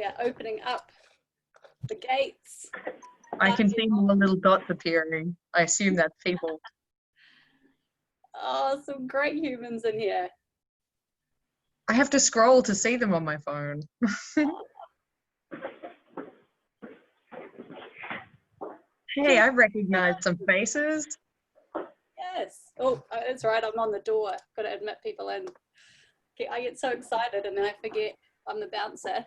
We are opening up the gates. I can see more little dots appearing. I assume that's people. Oh, some great humans in here. I have to scroll to see them on my phone. Hey, I recognize some faces. Yes. Oh, that's right. I'm on the door. Got to admit people in. I get so excited and then I forget I'm the bouncer.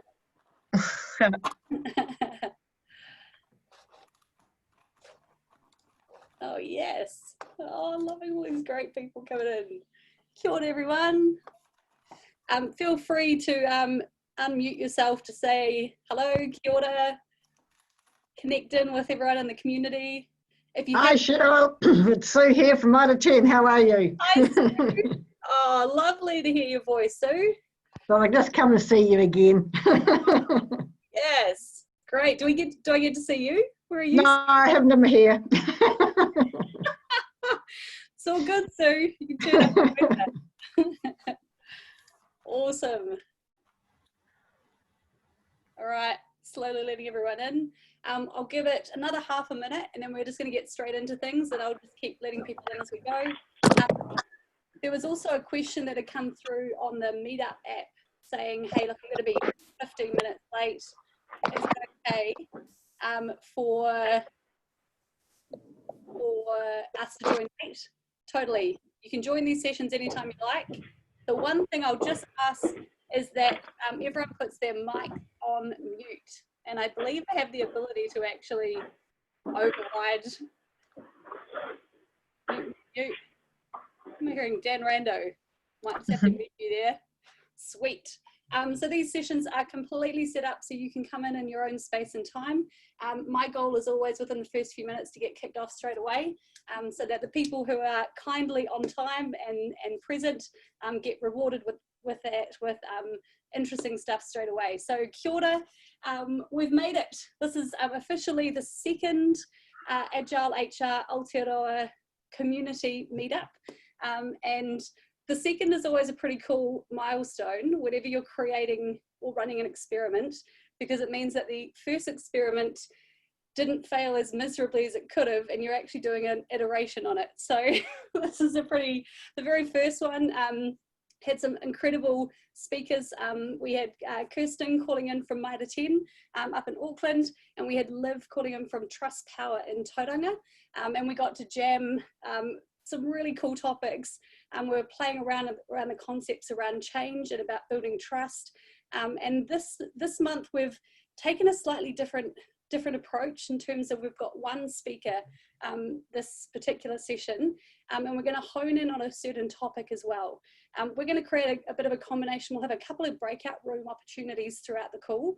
Oh, yes. Oh, I'm loving all these great people coming in. Kia ora, everyone. Feel free to unmute yourself to say hello, kia ora, connect in with everyone in the community. If you Hi, Cheryl. It's Sue here from Mitre 10. How are you? Hi, Sue. Oh, lovely to hear your voice, Sue. Well, I just come to see you again. Yes, great. Do I get to see you? Where are you? No, I have them here. It's all good, Sue. You can turn up and Awesome. All right, slowly letting everyone in. I'll give it another half a minute and then we're just going to get straight into things and I'll just keep letting people in as we go. There was also a question that had come through on the Meetup app saying, hey, look, I'm going to be 15 minutes late. Is it okay for us to join late? Totally. You can join these sessions anytime you like. The one thing I'll just ask is that everyone puts their mic on mute. And I believe I have the ability to actually override mute. I'm hearing Dan Randow. Might just have to mute you there. Sweet. So these sessions are completely set up so you can come in your own space and time. My goal is always within the first few minutes to get kicked off straight away so that the people who are kindly on time and present get rewarded with interesting stuff straight away. So kia ora, we've made it. This is officially the second Agile HR Aotearoa community meetup. And the second is always a pretty cool milestone whenever you're creating or running an experiment, because it means that the first experiment didn't fail as miserably as it could have, and you're actually doing an iteration on it. So this is the very first one. Had some incredible speakers. We had Kirsten calling in from Mitre 10 up in Auckland, and we had Liv calling in from Trust Power in Tauranga, and we got to jam some really cool topics. We were playing around the concepts around change and about building trust. And this month we've taken a slightly different approach in terms of we've got one speaker this particular session, and we're going to hone in on a certain topic as well. We're going to create a bit of a combination. We'll have a couple of breakout room opportunities throughout the call.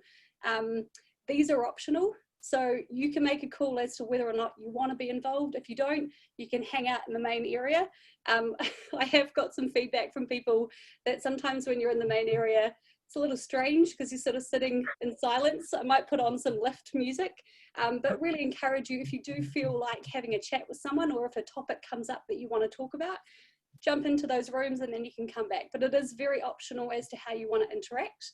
These are optional, so you can make a call as to whether or not you want to be involved. If you don't, you can hang out in the main area. I have got some feedback from people that sometimes when you're in the main area, it's a little strange because you're sort of sitting in silence. I might put on some lift music, but really encourage you, if you do feel like having a chat with someone, or if a topic comes up that you want to talk about, jump into those rooms and then you can come back. But it is very optional as to how you want to interact.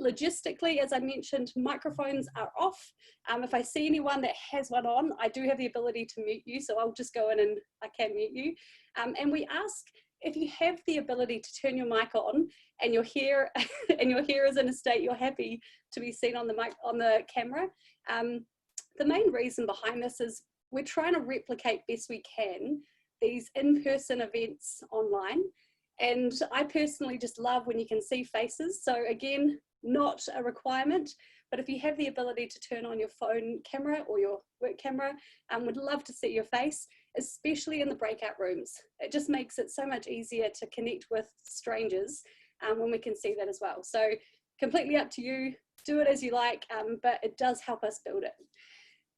Logistically, as I mentioned, microphones are off. If I see anyone that has one on, I do have the ability to mute you, so I'll just go in and I can mute you. And we ask, if you have the ability to turn your mic on and your hair is in a state you're happy to be seen on the mic, on the camera. The main reason behind this is we're trying to replicate best we can these in-person events online. And I personally just love when you can see faces. So again, not a requirement, but if you have the ability to turn on your phone camera or your work camera, would love to see your face, especially in the breakout rooms. It just makes it so much easier to connect with strangers when we can see that as well. So completely up to you, do it as you like, but it does help us build it.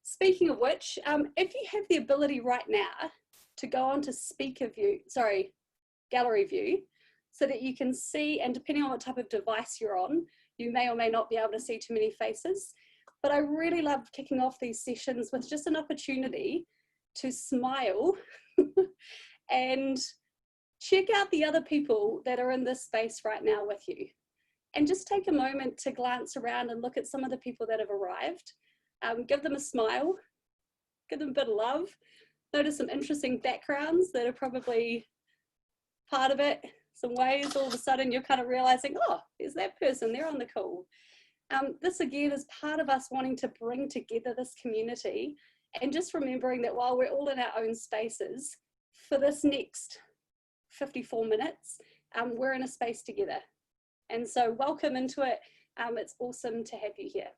Speaking of which, if you have the ability right now to go on to gallery view, so that you can see, and depending on what type of device you're on, you may or may not be able to see too many faces. But I really love kicking off these sessions with just an opportunity to smile and check out the other people that are in this space right now with you. and just take a moment to glance around and look at some of the people that have arrived. Give them a smile, give them a bit of love, notice some interesting backgrounds that are probably part of it, some ways all of a sudden you're kind of realizing, oh, there's that person, they're on the call. This again is part of us wanting to bring together this community, and just remembering that while we're all in our own spaces, for this next 54 minutes, we're in a space together. And so welcome into it. It's awesome to have you here.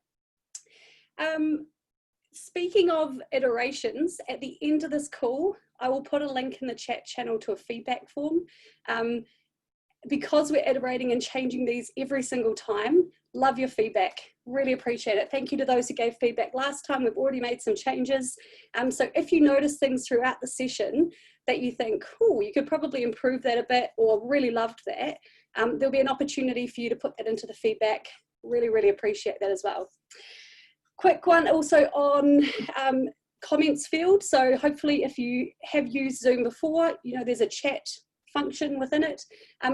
Speaking of iterations, at the end of this call, I will put a link in the chat channel to a feedback form. Because we're iterating and changing these every single time, love your feedback, really appreciate it. Thank you to those who gave feedback last time. We've already made some changes. So if you notice things throughout the session that you think, oh, you could probably improve that a bit, or really loved that, there'll be an opportunity for you to put that into the feedback. Really, really appreciate that as well. Quick one also on comments field. So hopefully if you have used Zoom before, you know there's a chat function within it.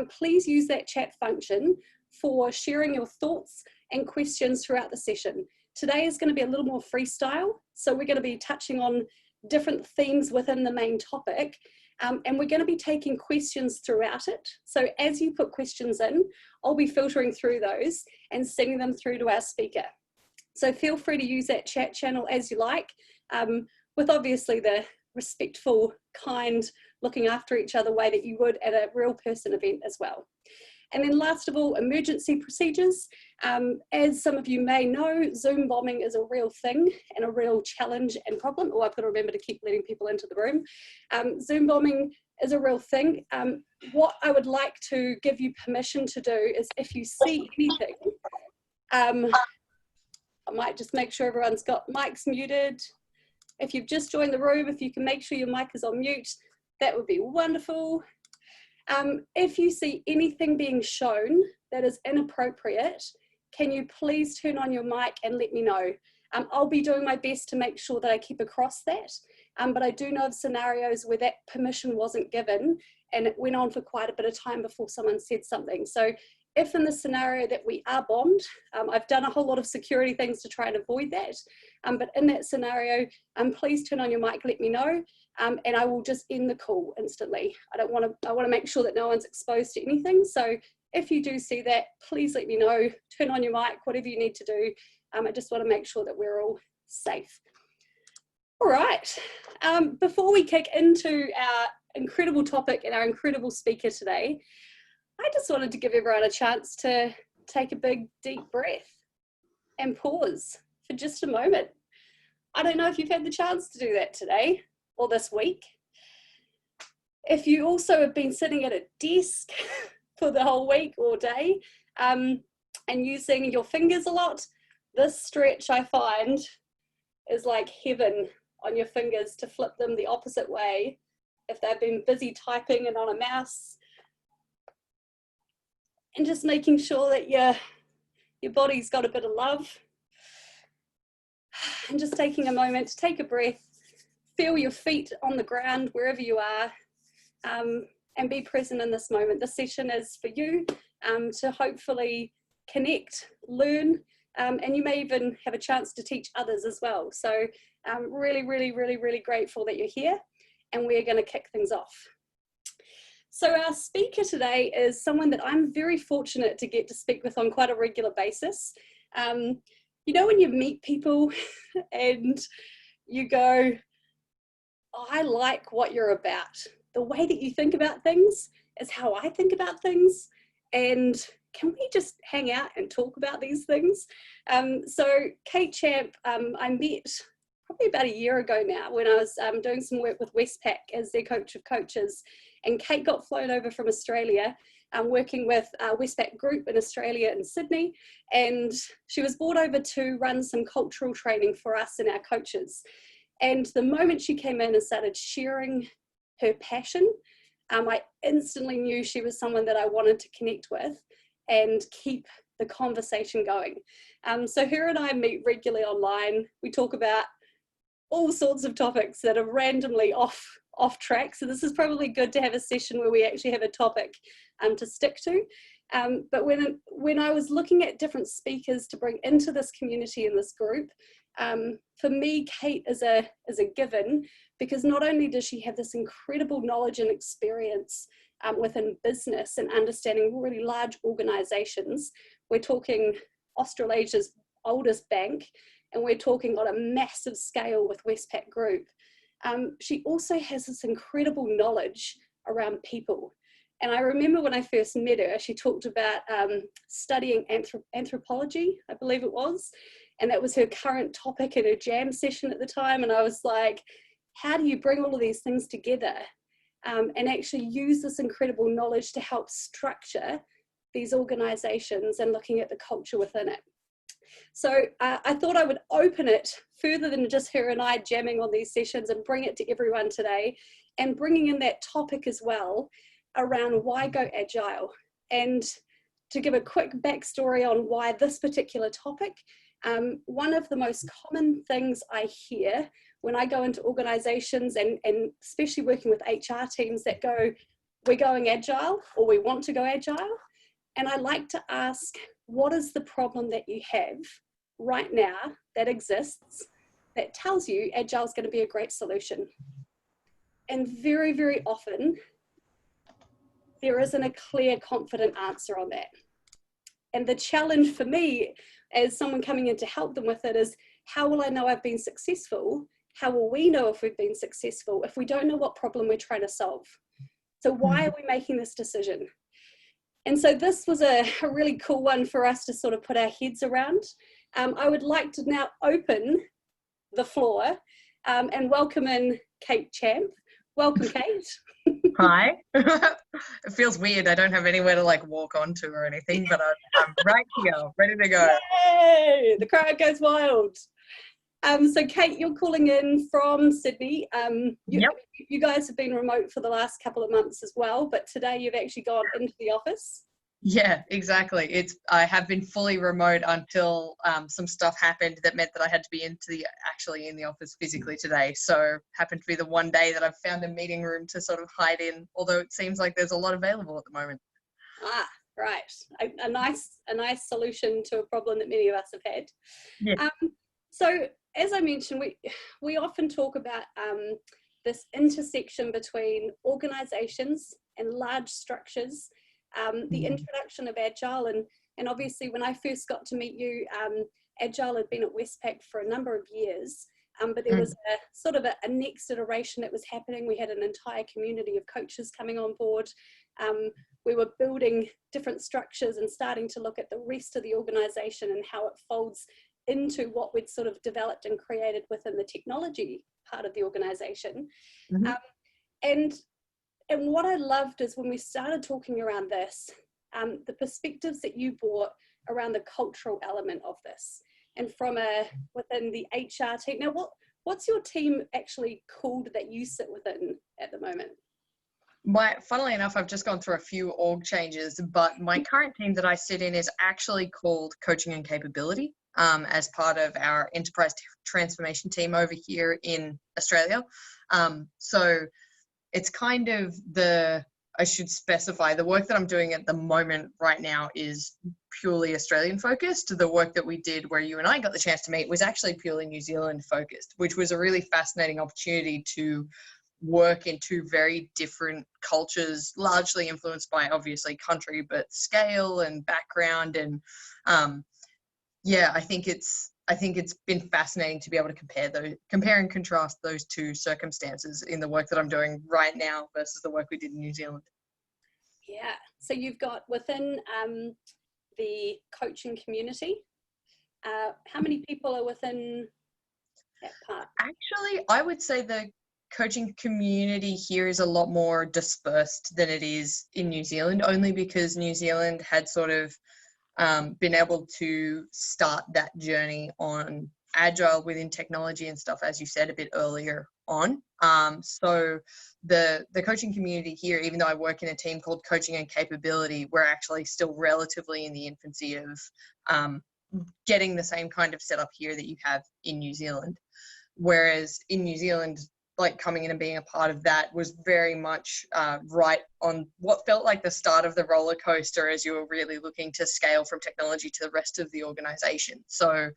Please use that chat function for sharing your thoughts and questions throughout the session. Today is going to be a little more freestyle, so we're going to be touching on different themes within the main topic, and we're going to be taking questions throughout it. So as you put questions in, I'll be filtering through those and sending them through to our speaker. So feel free to use that chat channel as you like, with obviously the respectful, kind, looking after each other way that you would at a real person event as well. And then last of all, emergency procedures. As some of you may know, Zoom bombing is a real thing and a real challenge and problem. Oh, I've got to remember to keep letting people into the room. Zoom bombing is a real thing. What I would like to give you permission to do is, if you see anything, I might just make sure everyone's got mics muted. If you've just joined the room, if you can make sure your mic is on mute, that would be wonderful. If you see anything being shown that is inappropriate, can you please turn on your mic and let me know? I'll be doing my best to make sure that I keep across that, but I do know of scenarios where that permission wasn't given and it went on for quite a bit of time before someone said something. So if in the scenario that we are bombed, I've done a whole lot of security things to try and avoid that, but in that scenario, please turn on your mic, let me know, and I will just end the call instantly. I want to make sure that no one's exposed to anything. So if you do see that, please let me know, turn on your mic, whatever you need to do. I just want to make sure that we're all safe. All right, before we kick into our incredible topic and our incredible speaker today, I just wanted to give everyone a chance to take a big, deep breath and pause for just a moment. I don't know if you've had the chance to do that today or this week. If you also have been sitting at a desk for the whole week or day and using your fingers a lot, this stretch I find is like heaven on your fingers, to flip them the opposite way if they've been busy typing and on a mouse. And just making sure that your body's got a bit of love. And just taking a moment to take a breath, feel your feet on the ground wherever you are, and be present in this moment. This session is for you to hopefully connect, learn, and you may even have a chance to teach others as well. So really, really, really, really grateful that you're here, and we're going to kick things off. So our speaker today is someone that I'm very fortunate to get to speak with on quite a regular basis. You know, when you meet people and you go, oh, I like what you're about. The way that you think about things is how I think about things. And can we just hang out and talk about these things? So Kate Champ, I met probably about a year ago now when I was doing some work with Westpac as their coach of coaches. And Kate got flown over from Australia, working with Westpac Group in Australia and Sydney. And she was brought over to run some cultural training for us and our coaches. And the moment she came in and started sharing her passion, I instantly knew she was someone that I wanted to connect with and keep the conversation going. So her and I meet regularly online. We talk about all sorts of topics that are randomly off track. So this is probably good to have a session where we actually have a topic to stick to. But when I was looking at different speakers to bring into this community and this group, for me, Kate is a given, because not only does she have this incredible knowledge and experience within business and understanding really large organizations. We're talking Australasia's oldest bank, and we're talking on a massive scale with Westpac Group. She also has this incredible knowledge around people. And I remember when I first met her, she talked about studying anthropology, I believe it was, and that was her current topic in her jam session at the time. And I was like, how do you bring all of these things together and actually use this incredible knowledge to help structure these organizations and looking at the culture within it? So I thought I would open it further than just her and I jamming on these sessions and bring it to everyone today, and bringing in that topic as well around why go agile. And to give a quick backstory on why this particular topic, one of the most common things I hear when I go into organizations and especially working with HR teams that go, we're going agile, or we want to go agile. And I like to ask, what is the problem that you have right now that exists that tells you agile is going to be a great solution? And very, very often, there isn't a clear, confident answer on that. And the challenge for me as someone coming in to help them with it is, how will I know I've been successful? How will we know if we've been successful if we don't know what problem we're trying to solve? So why are we making this decision? And so this was a really cool one for us to sort of put our heads around. I would like to now open the floor and welcome in Kate Champ. Welcome, Kate. Hi. It feels weird. I don't have anywhere to like walk onto or anything, but I'm right here, ready to go. Yay! The crowd goes wild. So Kate, you're calling in from Sydney. Yep. You guys have been remote for the last couple of months as well, but today you've actually gone into the office. Yeah, exactly. I have been fully remote until some stuff happened that meant that I had to be actually in the office physically today. So happened to be the one day that I've found a meeting room to sort of hide in, although it seems like there's a lot available at the moment. Ah, right. A nice solution to a problem that many of us have had. Yeah. So as I mentioned, we often talk about this intersection between organizations and large structures, the introduction of agile, and obviously when I first got to meet you, agile had been at Westpac for a number of years, but there was a sort of a next iteration that was happening. We had an entire community of coaches coming on board. We were building different structures and starting to look at the rest of the organization and how it folds into what we'd sort of developed and created within the technology part of the organization. And what I loved is when we started talking around this, the perspectives that you brought around the cultural element of this, and from within the HR team. Now, what's your team actually called that you sit within at the moment? Funnily enough, I've just gone through a few org changes, but my current team that I sit in is actually called Coaching and Capability, as part of our enterprise transformation team over here in Australia. So it's kind of I should specify, the work that I'm doing at the moment right now is purely Australian focused. The work that we did where you and I got the chance to meet was actually purely New Zealand focused, which was a really fascinating opportunity to work in two very different cultures, largely influenced by obviously country, but scale and background. And yeah, I think it's been fascinating to be able to compare and contrast those two circumstances in the work that I'm doing right now versus the work we did in New Zealand. Yeah, so you've got within the coaching community, how many people are within that part? Actually, I would say the coaching community here is a lot more dispersed than it is in New Zealand, only because New Zealand had sort of been able to start that journey on agile within technology and stuff, as you said, a bit earlier on. So the coaching community here, even though I work in a team called Coaching and Capability, we're actually still relatively in the infancy of getting the same kind of setup here that you have in New Zealand. Whereas in New Zealand, like coming in and being a part of that was very much right on what felt like the start of the roller coaster as you were really looking to scale from technology to the rest of the organization. So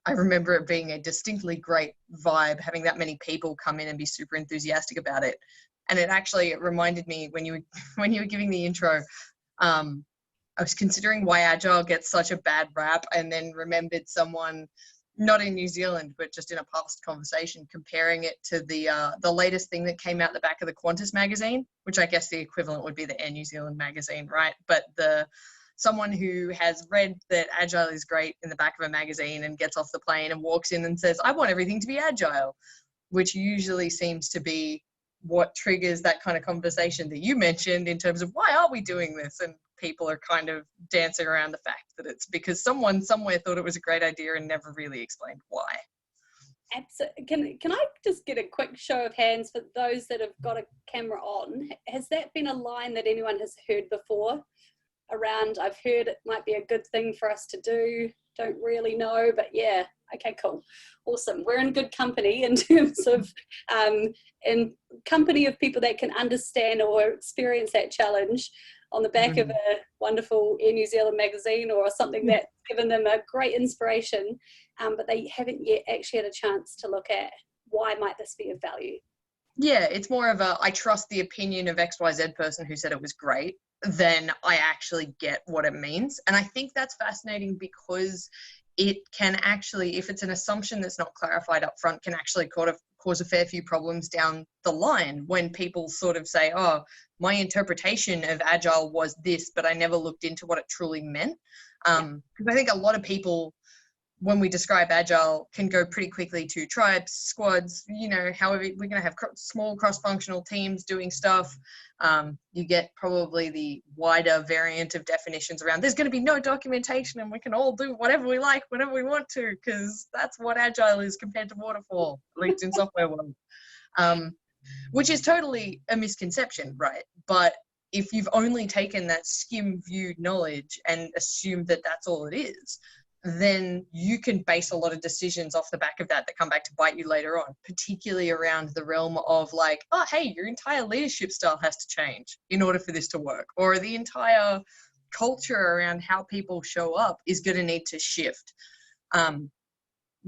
I remember it being a distinctly great vibe, having that many people come in and be super enthusiastic about it. And it reminded me when you were giving the intro, I was considering why Agile gets such a bad rap, and then remembered someone, not in New Zealand, but just in a past conversation, comparing it to the latest thing that came out the back of the Qantas magazine, which I guess the equivalent would be the Air New Zealand magazine, right? But someone who has read that Agile is great in the back of a magazine and gets off the plane and walks in and says, I want everything to be Agile, which usually seems to be what triggers that kind of conversation that you mentioned in terms of why are we doing this? And people are kind of dancing around the fact that it's because someone somewhere thought it was a great idea and never really explained why. Absolutely. Can I just get a quick show of hands for those that have got a camera on? Has that been a line that anyone has heard before around, I've heard it might be a good thing for us to do, don't really know, but yeah, okay, cool, awesome. We're in good company in terms of in company of people that can understand or experience that challenge on the back of a wonderful Air New Zealand magazine or something that's given them a great inspiration, but they haven't yet actually had a chance to look at why might this be of value. Yeah, it's more of I trust the opinion of XYZ person who said it was great than I actually get what it means. And I think that's fascinating because it can actually, if it's an assumption that's not clarified up front, can actually cause a fair few problems down the line when people sort of say, oh, my interpretation of Agile was this, but I never looked into what it truly meant. Because I think a lot of people, when we describe Agile, can go pretty quickly to tribes, squads, however, we're going to have small cross-functional teams doing stuff. You get probably the wider variant of definitions around there's going to be no documentation and we can all do whatever we like, whenever we want to, because that's what Agile is compared to waterfall, at least in software world, which is totally a misconception, right? But if you've only taken that skim-viewed knowledge and assumed that that's all it is, then you can base a lot of decisions off the back of that come back to bite you later on, particularly around the realm of like, oh, hey, your entire leadership style has to change in order for this to work, or the entire culture around how people show up is going to need to shift,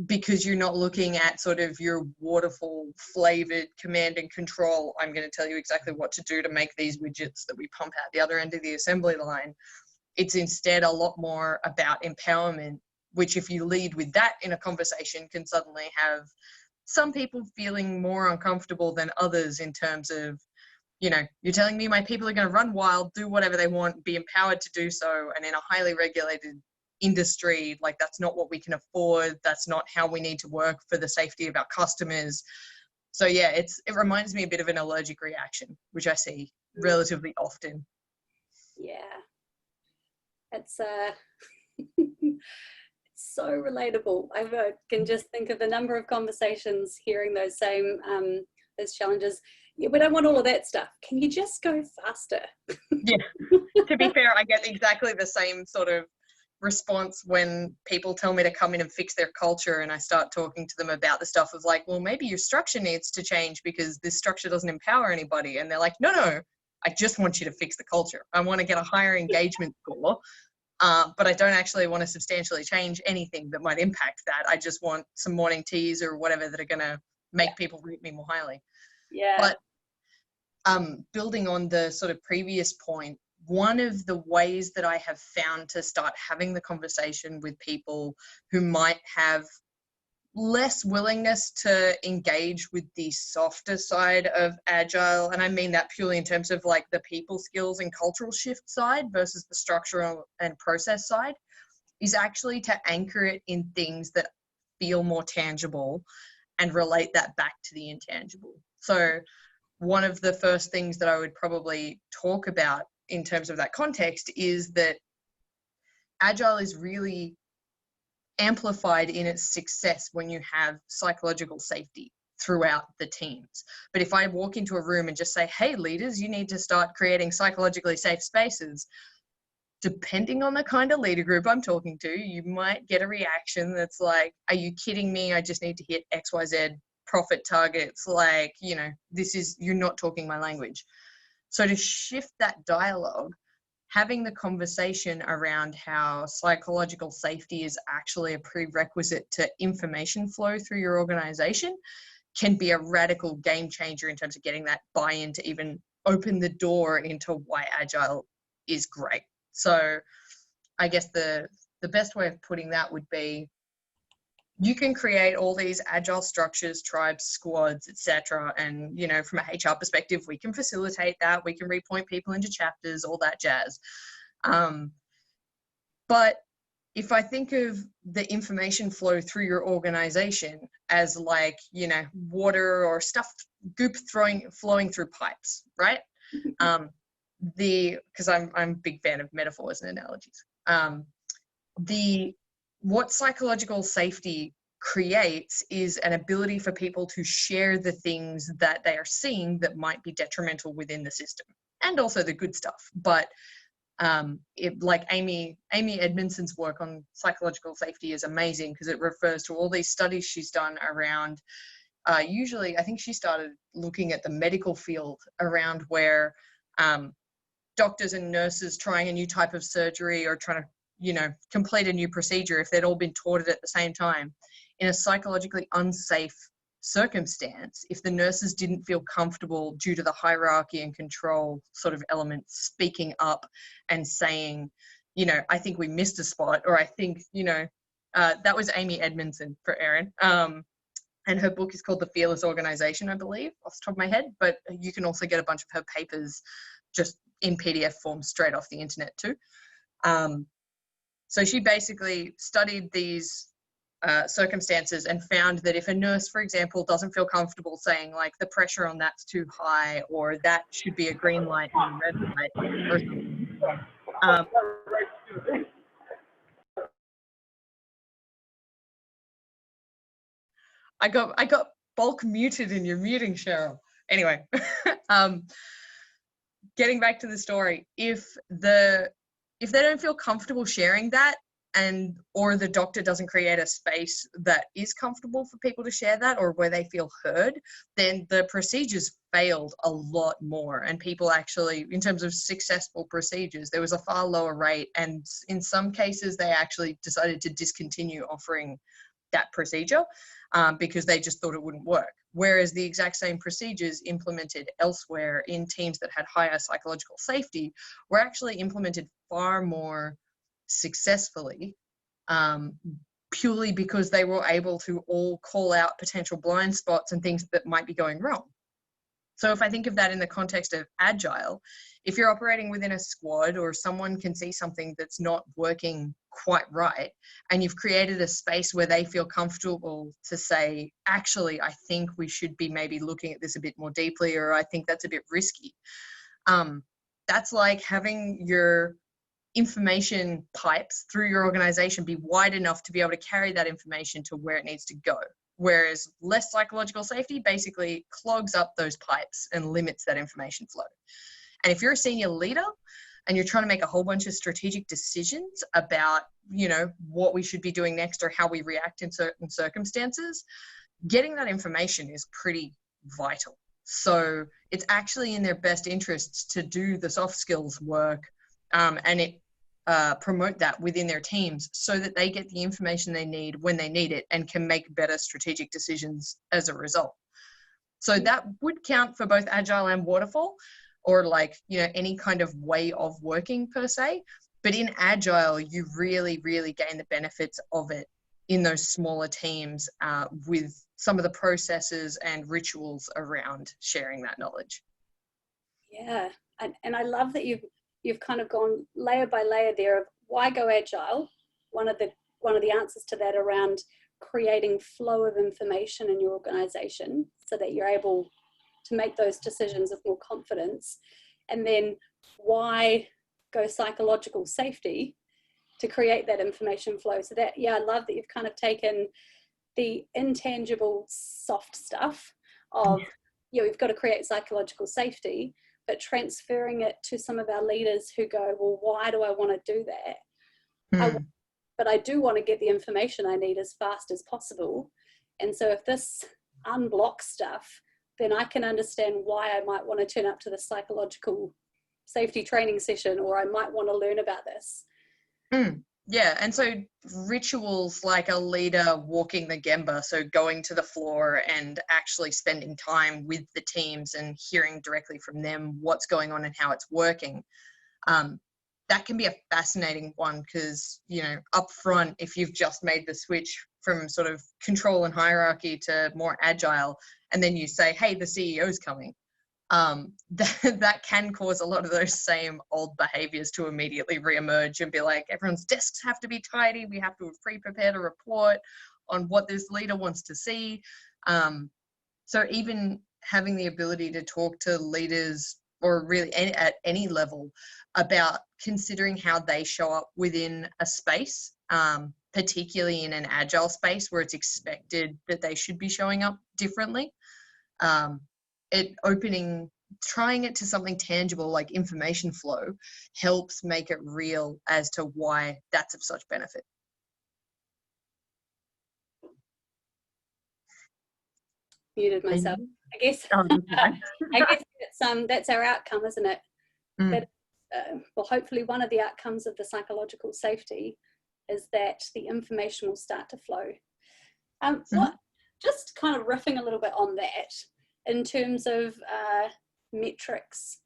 because you're not looking at sort of your waterfall flavored command and control. I'm going to tell you exactly what to do to make these widgets that we pump out the other end of the assembly line. It's instead a lot more about empowerment, which if you lead with that in a conversation can suddenly have some people feeling more uncomfortable than others in terms of, you're telling me my people are going to run wild, do whatever they want, be empowered to do so. And in a highly regulated industry, like that's not what we can afford. That's not how we need to work for the safety of our customers. So yeah, it reminds me a bit of an allergic reaction, which I see relatively often. Yeah. It's so relatable. I can just think of the number of conversations hearing those same those challenges. Yeah, we don't want all of that stuff. Can you just go faster? Yeah. To be fair, I get exactly the same sort of response when people tell me to come in and fix their culture, and I start talking to them about the stuff of like, well, maybe your structure needs to change because this structure doesn't empower anybody. And they're like, no, I just want you to fix the culture. I want to get a higher engagement score, but I don't actually want to substantially change anything that might impact that. I just want some morning teas or whatever that are going to make people rate me more highly. Yeah. But building on the sort of previous point, one of the ways that I have found to start having the conversation with people who might have less willingness to engage with the softer side of Agile, and I mean that purely in terms of like the people skills and cultural shift side versus the structural and process side, is actually to anchor it in things that feel more tangible and relate that back to the intangible. So one of the first things that I would probably talk about in terms of that context is that Agile is really amplified in its success when you have psychological safety throughout the teams. But if I walk into a room and just say, hey, leaders, you need to start creating psychologically safe spaces, depending on the kind of leader group I'm talking to, you might get a reaction that's like, are you kidding me? I just need to hit XYZ profit targets, like, you know, you're not talking my language. So to shift that dialogue, having the conversation around how psychological safety is actually a prerequisite to information flow through your organization can be a radical game changer in terms of getting that buy-in to even open the door into why Agile is great. So I guess the best way of putting that would be, you can create all these Agile structures, tribes, squads, etc. And, you know, from a HR perspective, we can facilitate that. We can repoint people into chapters, all that jazz. But if I think of the information flow through your organization as like, you know, water or stuff, goop flowing through pipes, right? Because I'm a big fan of metaphors and analogies. What psychological safety creates is an ability for people to share the things that they are seeing that might be detrimental within the system, and also the good stuff. But like Amy Edmondson's work on psychological safety is amazing, because it refers to all these studies she's done around, usually I think she started looking at the medical field, around where doctors and nurses trying a new type of surgery or trying to, you know, complete a new procedure, if they'd all been taught it at the same time in a psychologically unsafe circumstance, if the nurses didn't feel comfortable due to the hierarchy and control sort of elements speaking up and saying, you know, I think we missed a spot, or I think, you know, that was Amy Edmondson for Erin. And her book is called The Fearless Organization, I believe, off the top of my head, but you can also get a bunch of her papers just in PDF form straight off the internet too. So she basically studied these circumstances and found that if a nurse, for example, doesn't feel comfortable saying like the pressure on that's too high, or that should be a green light and a red light, or something, I got bulk muted in your muting, Cheryl. Anyway, getting back to the story, if they don't feel comfortable sharing that, or the doctor doesn't create a space that is comfortable for people to share that, or where they feel heard, then the procedures failed a lot more. And people actually, in terms of successful procedures, there was a far lower rate. And in some cases, they actually decided to discontinue offering that procedure because they just thought it wouldn't work. Whereas the exact same procedures implemented elsewhere in teams that had higher psychological safety were actually implemented far more successfully, purely because they were able to all call out potential blind spots and things that might be going wrong. So if I think of that in the context of Agile, if you're operating within a squad, or someone can see something that's not working quite right, and you've created a space where they feel comfortable to say, actually, I think we should be maybe looking at this a bit more deeply, or I think that's a bit risky. That's like having your information pipes through your organization be wide enough to be able to carry that information to where it needs to go. Whereas less psychological safety basically clogs up those pipes and limits that information flow. And if you're a senior leader and you're trying to make a whole bunch of strategic decisions about, you know, what we should be doing next or how we react in certain circumstances, getting that information is pretty vital. So it's actually in their best interests to do the soft skills work and promote that within their teams, so that they get the information they need when they need it and can make better strategic decisions as a result. So that would count for both Agile and Waterfall, or like, you know, any kind of way of working per se. But in Agile, you really, really gain the benefits of it in those smaller teams with some of the processes and rituals around sharing that knowledge. Yeah, and I love that you've kind of gone layer by layer there of why go Agile. One of the answers to that around creating flow of information in your organization so that you're able to make those decisions with more confidence. And then why go psychological safety to create that information flow. So that, yeah, I love that you've kind of taken the intangible soft stuff of, you know, we've got to create psychological safety, but transferring it to some of our leaders who go, well, why do I want to do that? But I do want to get the information I need as fast as possible. And so if this unblock stuff, then I can understand why I might want to turn up to the psychological safety training session, or I might want to learn about this. Yeah, and so rituals like a leader walking the Gemba, so going to the floor and actually spending time with the teams and hearing directly from them what's going on and how it's working. That can be a fascinating one because, you know, up front, if you've just made the switch from sort of control and hierarchy to more agile, and then you say, hey, the CEO's coming, that can cause a lot of those same old behaviors to immediately reemerge and be like, everyone's desks have to be tidy. We have to have pre-prepared a report on what this leader wants to see. So even having the ability to talk to leaders, or really at any level, about considering how they show up within a space, particularly in an agile space where it's expected that they should be showing up differently. Trying it to something tangible like information flow helps make it real as to why that's of such benefit. Muted myself. I guess. I guess that's our outcome, isn't it? That, well, hopefully one of the outcomes of the psychological safety is that the information will start to flow. Just kind of riffing a little bit on that in terms of metrics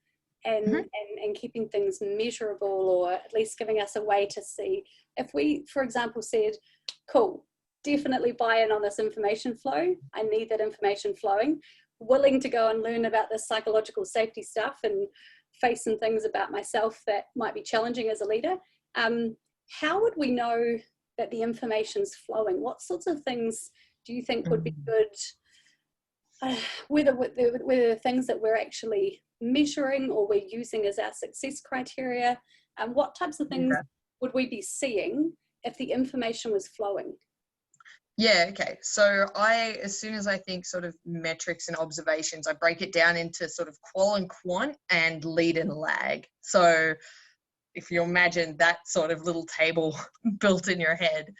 and keeping things measurable, or at least giving us a way to see. If we, for example, said, cool, definitely buy in on this information flow. I need that information flowing. Willing to go and learn about this psychological safety stuff and face some things about myself that might be challenging as a leader. How would we know that the information's flowing? What sorts of things do you think would be good? Whether the things that we're actually measuring or we're using as our success criteria, and what types of things would we be seeing if the information was flowing? Yeah, okay. So as soon as I think sort of metrics and observations, I break it down into sort of qual and quant and lead and lag. So if you imagine that sort of little table built in your head,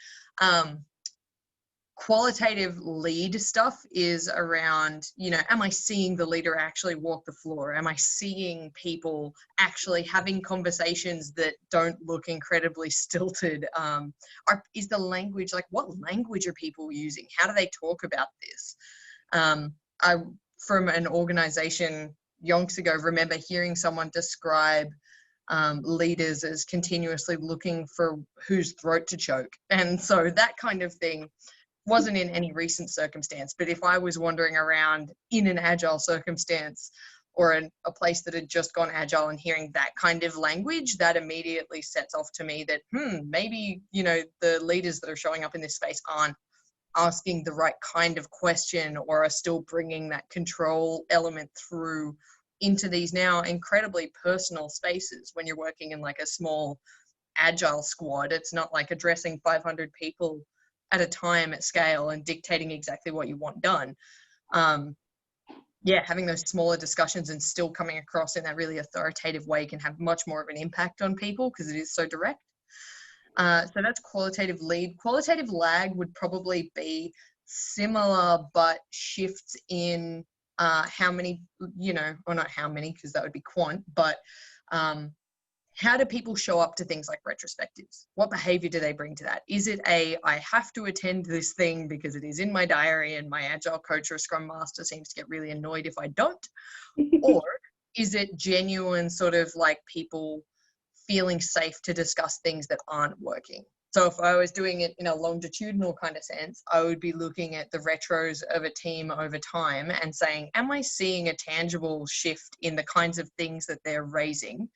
qualitative lead stuff is around, you know, am I seeing the leader actually walk the floor? Am I seeing people actually having conversations that don't look incredibly stilted? Is the language, like, what language are people using? How do they talk about this? I, from an organization yonks ago, remember hearing someone describe leaders as continuously looking for whose throat to choke. And so that kind of thing wasn't in any recent circumstance, but if I was wandering around in an agile circumstance or a place that had just gone agile and hearing that kind of language, that immediately sets off to me that, maybe, you know, the leaders that are showing up in this space aren't asking the right kind of question or are still bringing that control element through into these now incredibly personal spaces. When you're working in like a small agile squad, it's not like addressing 500 people at a time at scale and dictating exactly what you want done. Having those smaller discussions and still coming across in that really authoritative way can have much more of an impact on people because it is so direct. So that's qualitative lead. Qualitative lag would probably be similar, but shifts in how many, you know, or not how many, because that would be quant, but how do people show up to things like retrospectives? What behavior do they bring to that? Is it I have to attend this thing because it is in my diary and my agile coach or scrum master seems to get really annoyed if I don't? Or is it genuine sort of like people feeling safe to discuss things that aren't working? So if I was doing it in a longitudinal kind of sense, I would be looking at the retros of a team over time and saying, am I seeing a tangible shift in the kinds of things that they're raising?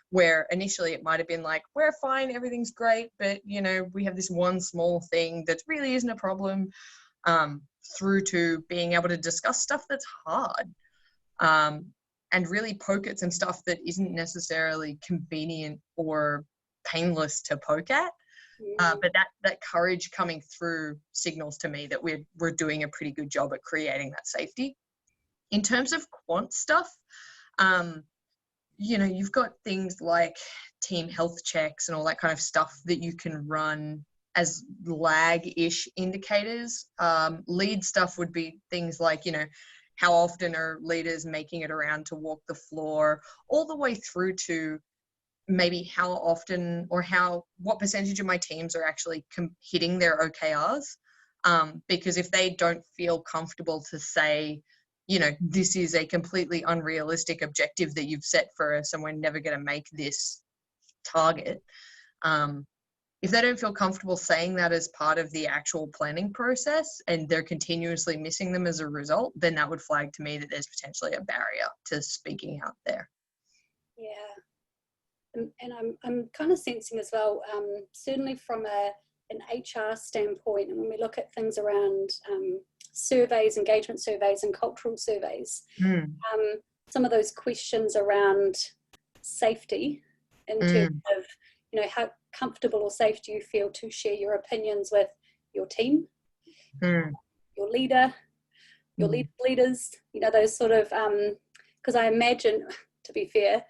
Where initially it might have been like, we're fine, everything's great, but, you know, we have this one small thing that really isn't a problem, through to being able to discuss stuff that's hard, and really poke at some stuff that isn't necessarily convenient or painless to poke at. But that courage coming through signals to me that we're doing a pretty good job at creating that safety. In terms of quant stuff, you know, you've got things like team health checks and all that kind of stuff that you can run as lag-ish indicators. Lead stuff would be things like, you know, how often are leaders making it around to walk the floor, all the way through to maybe how often or what percentage of my teams are actually hitting their OKRs. Because if they don't feel comfortable to say, you know, this is a completely unrealistic objective that you've set for us and we're never going to make this target. If they don't feel comfortable saying that as part of the actual planning process and they're continuously missing them as a result, then that would flag to me that there's potentially a barrier to speaking out there. Yeah. And I'm kind of sensing as well, certainly from an HR standpoint, and when we look at things around surveys, engagement surveys and cultural surveys, some of those questions around safety in terms of, you know, how comfortable or safe do you feel to share your opinions with your team, your leader, your leaders, you know, those sort of, because I imagine, to be fair,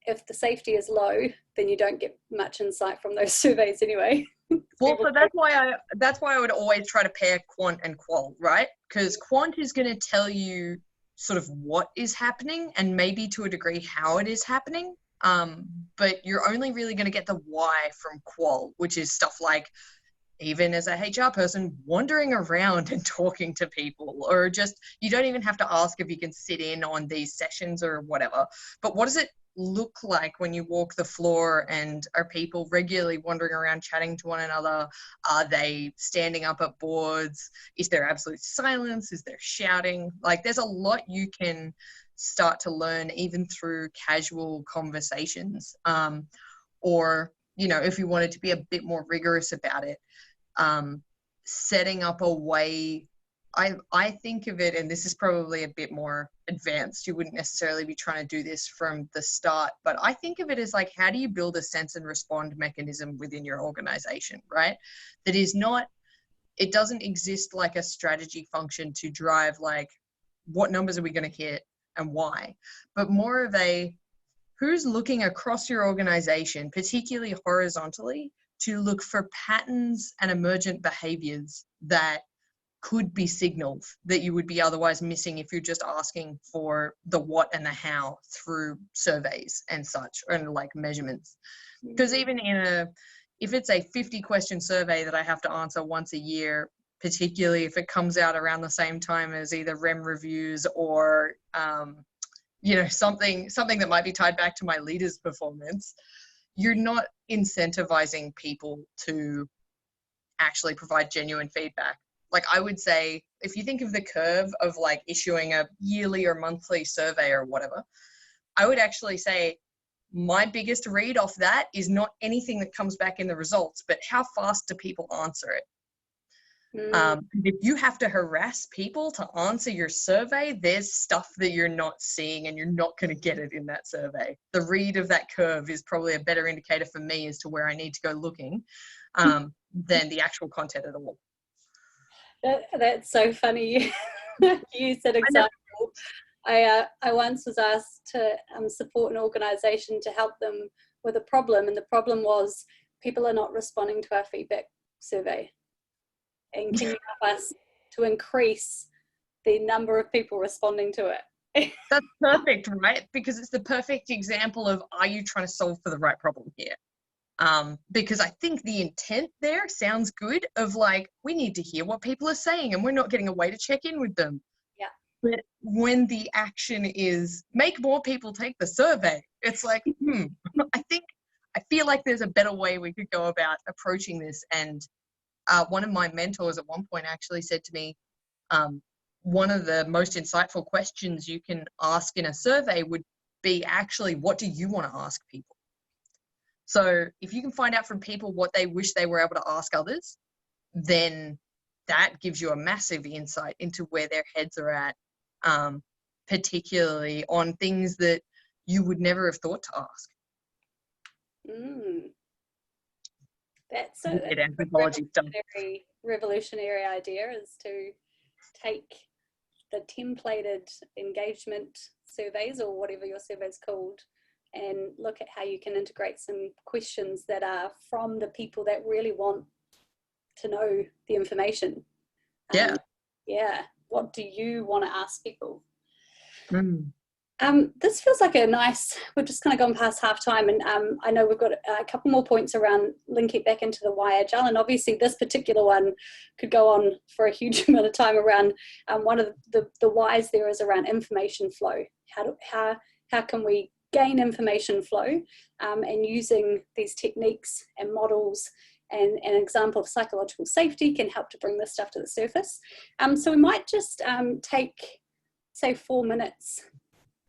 if the safety is low, then you don't get much insight from those surveys anyway. Well, so that's why I would always try to pair quant and qual, right? Because quant is going to tell you sort of what is happening and maybe to a degree how it is happening. But you're only really going to get the why from qual, which is stuff like, even as a HR person, wandering around and talking to people, or just, you don't even have to ask if you can sit in on these sessions or whatever. But what does it look like when you walk the floor, and are people regularly wandering around chatting to one another? Are they standing up at boards? Is there absolute silence? Is there shouting? Like, there's a lot you can start to learn even through casual conversations. Or, you know, if you wanted to be a bit more rigorous about it, setting up a way, I think of it, and this is probably a bit more advanced, you wouldn't necessarily be trying to do this from the start, but I think of it as like, how do you build a sense and respond mechanism within your organization, right? That is not, it doesn't exist like a strategy function to drive like, what numbers are we going to hit and why, but more of a, who's looking across your organization, particularly horizontally, to look for patterns and emergent behaviors that could be signals that you would be otherwise missing if you're just asking for the what and the how through surveys and such, and like measurements. Because even if it's a 50 question survey that I have to answer once a year, particularly if it comes out around the same time as either REM reviews or, you know, something that might be tied back to my leader's performance, you're not incentivizing people to actually provide genuine feedback. Like, I would say, if you think of the curve of like issuing a yearly or monthly survey or whatever, I would actually say my biggest read off that is not anything that comes back in the results, but how fast do people answer it? If you have to harass people to answer your survey, there's stuff that you're not seeing and you're not going to get it in that survey. The read of that curve is probably a better indicator for me as to where I need to go looking than the actual content at all. That's so funny. You said example. I once was asked to support an organisation to help them with a problem, and the problem was people are not responding to our feedback survey. And can you help us to increase the number of people responding to it? That's perfect, right? Because it's the perfect example of, are you trying to solve for the right problem here? Because I think the intent there sounds good, of like, we need to hear what people are saying and we're not getting a way to check in with them. Yeah. But when the action is make more people take the survey, it's like, I feel like there's a better way we could go about approaching this. And one of my mentors at one point actually said to me, one of the most insightful questions you can ask in a survey would be actually, what do you want to ask people? So if you can find out from people what they wish they were able to ask others, then that gives you a massive insight into where their heads are at, particularly on things that you would never have thought to ask. That's a revolutionary idea, is to take the templated engagement surveys, or whatever your survey is called, and look at how you can integrate some questions that are from the people that really want to know the information. Yeah. Yeah. What do you want to ask people? Mm. This feels like a nice, we've just kind of gone past half time, and I know we've got a couple more points around linking back into the why agile, and obviously this particular one could go on for a huge amount of time around one of the whys there is around information flow. How can we gain information flow, and using these techniques and models and an example of psychological safety can help to bring this stuff to the surface. So we might just take, say, 4 minutes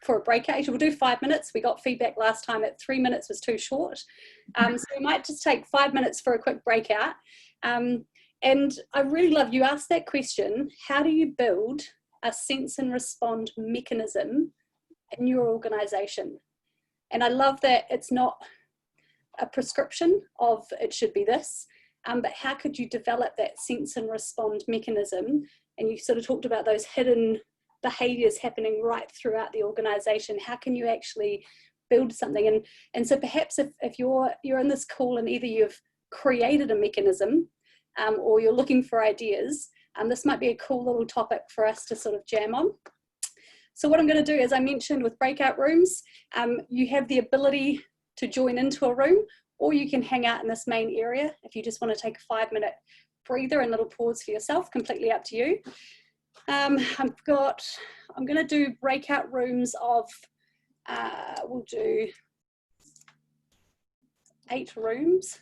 for a breakout. We'll do 5 minutes. We got feedback last time that 3 minutes was too short. So we might just take 5 minutes for a quick breakout. And I really love, you asked that question, how do you build a sense and respond mechanism in your organization? And I love that it's not a prescription of it should be this, but how could you develop that sense and respond mechanism? And you sort of talked about those hidden behaviors happening right throughout the organization. How can you actually build something? And so perhaps if you're in this call and either you've created a mechanism or you're looking for ideas, this might be a cool little topic for us to sort of jam on. So what I'm going to do, as I mentioned with breakout rooms, you have the ability to join into a room, or you can hang out in this main area if you just want to take a 5-minute breather and little pause for yourself, completely up to you. I'm going to do breakout rooms of, we'll do 8 rooms,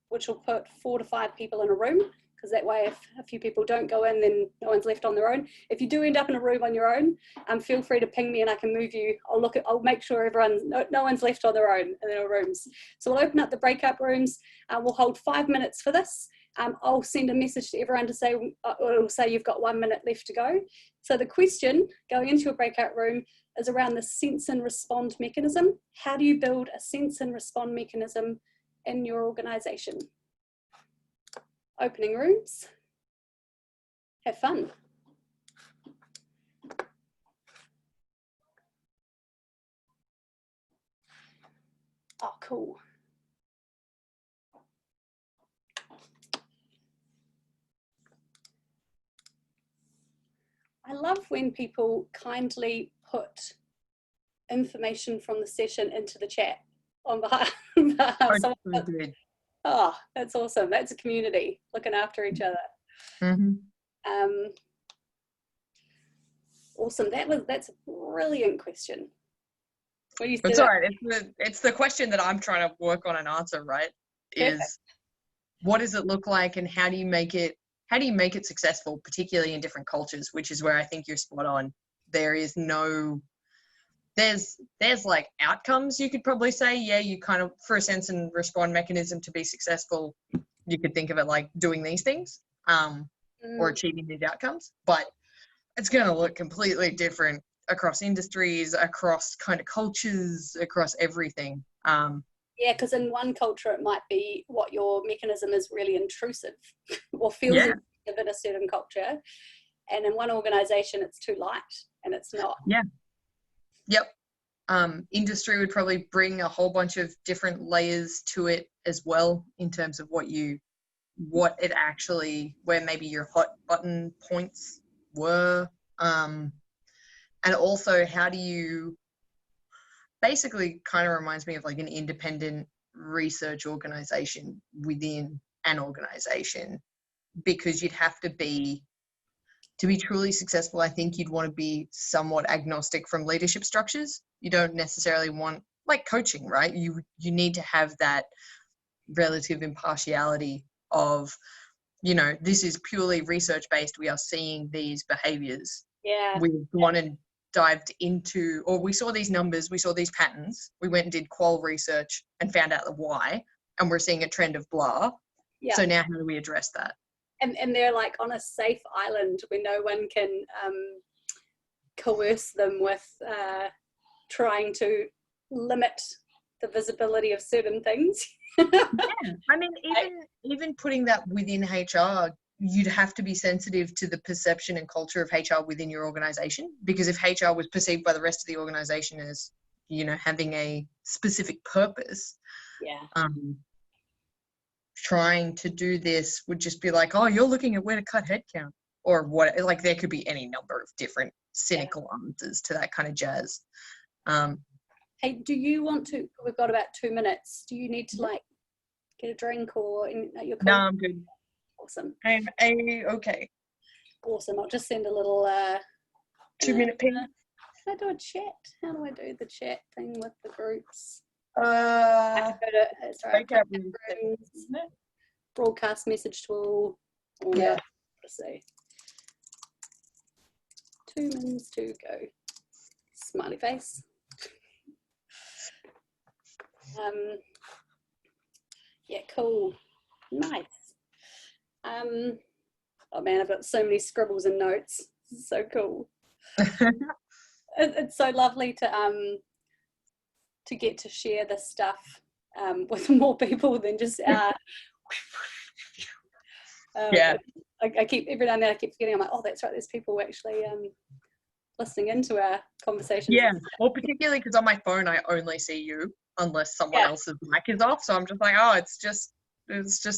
which will put 4 to 5 people in a room, because that way if a few people don't go in, then no one's left on their own. If you do end up in a room on your own, feel free to ping me and I can move you. I'll make sure no one's left on their own in their rooms. So we'll open up the breakout rooms. We'll hold 5 minutes for this. I'll send a message to everyone to say, it'll say you've got 1 minute left to go. So the question going into a breakout room is around the sense and respond mechanism. How do you build a sense and respond mechanism in your organization? Opening rooms. Have fun. Oh, cool. I love when people kindly put information from the session into the chat on behalf of someone else. Oh, that's awesome. That's a community looking after each other. Mm-hmm. Awesome. That's a brilliant question. It's all right. It's the question that I'm trying to work on and answer, right? Perfect. Is what does it look like and how do you make it successful, particularly in different cultures, which is where I think you're spot on. There's like outcomes, you could probably say. Yeah, you kind of, for a sense and respond mechanism to be successful, you could think of it like doing these things or achieving these outcomes, but it's going to look completely different across industries, across kind of cultures, across everything. Yeah, because in one culture it might be what your mechanism is really intrusive or feels intrusive in a certain culture, and in one organization it's too light and it's not. Yeah. Yep. Industry would probably bring a whole bunch of different layers to it as well, in terms of what it actually, where maybe your hot button points were, and also how do you, basically kind of reminds me of like an independent research organization within an organization, because you'd have to be truly successful. I think you'd want to be somewhat agnostic from leadership structures. You don't necessarily want, like coaching, right? You need to have that relative impartiality of, this is purely research based. We are seeing these behaviors. Yeah. We've gone and dived into, or we saw these numbers, we saw these patterns, we went and did qual research and found out the why, and we're seeing a trend of blah. Yeah. So now how do we address that? And they're like on a safe island where no one can coerce them with trying to limit the visibility of certain things. Yeah. I mean, even putting that within HR, you'd have to be sensitive to the perception and culture of HR within your organization, because if HR was perceived by the rest of the organization as, having a specific purpose, trying to do this would just be like, oh, you're looking at where to cut headcount, or what, like there could be any number of different cynical answers to that kind of jazz. Hey, do you want to, we've got about 2 minutes, do you need to like get a drink or your No, I'm good. Awesome. I'm okay. Awesome. I'll just send a little 2-minute ping. Can I do a chat? How do I do the chat thing with the groups? Broadcast message tool. Yeah. Let's see. 2 minutes to go. Smiley face. Yeah, cool. Nice. Oh man, I've got so many scribbles and notes. This is so cool. It's so lovely to get to share this stuff with more people than just yeah. I keep, every now and then I keep forgetting, I'm like, oh, that's right, there's people actually listening into our conversations. Yeah, well, particularly because on my phone I only see you unless someone else's mic is off, so I'm just like, oh, it's just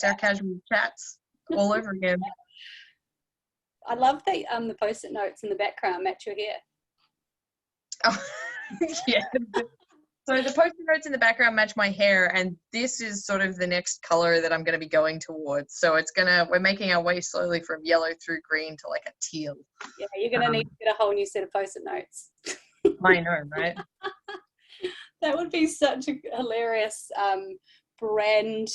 our casual chats all over again. I love that the post-it notes in the background match your hair. Oh, yeah. So the post-it notes in the background match my hair, and this is sort of the next color that I'm going to be going towards. So we're making our way slowly from yellow through green to like a teal. Yeah, you're going to need to get a whole new set of post-it notes. I know, right? That would be such a hilarious brand